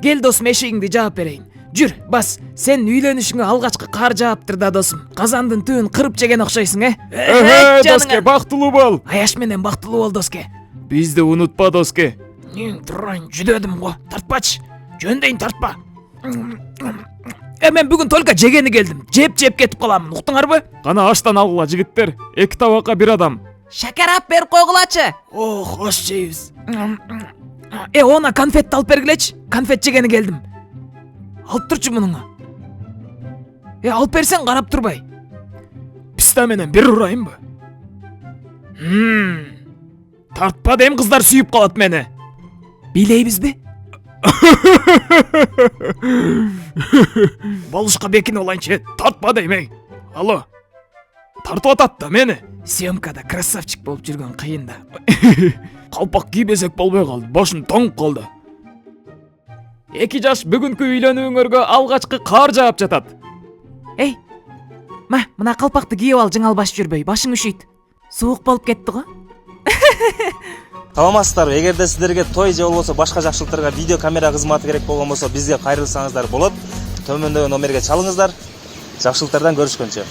Кел досум, эшигиңди жаап берейин. Жүр, бас, сен үйлөнүшүңө алгачкы кар жааптыр да досум. Казандын түбүн кырып жеген окшойсуң, Доске, бактылуу бол. Аяш менен бактылуу бол, доске. Бизди унутпа, Доске. Турайын, жүдөдүм го. Тартпачы. Жөндөйүн тартпа. Мен бүгүн только жегени келдим. Жеп кетип каламын. Уктуңарбы? Кана аштан алгыла, жигиттер. 2 табакка 1 адам. Шакар ап берип койгулачы. Хош жейбиз. Она конфетти алып бергилечи. Конфет жегени келдим. Алып турчу мунуңа. Алып берсең карап турбай. Писта менен бир урайынбы? Тартпа дейм, кыздар сүйүп калат мени. Бийлейбизби? Болушка бекинип алайынчы. Тартпа дейм, эй. Алло. Тартып атат да мени. Съемкада красавчик болуп жүргөн кыйын да. Калпак кийбесек болбой калды. Башым тоңуп калды. 2 жаш бүгүнкү үйлөнүүңөргө алгачкы кар жаап жатат. Эй, мына калпакты кийип ал, жыңалбаш жүрбөй, башың үшүйт. Суук болуп кетти го. Саламатсыздарбы? Эгерде сиздерге той же болбосо башка жакшылыктарга видео камера кызматы керек болгон болсо бизге кайрылсаңыздар болот. Төмөндөгү номерге чалыңыздар. Жакшылыктардан көрүшкөнчө.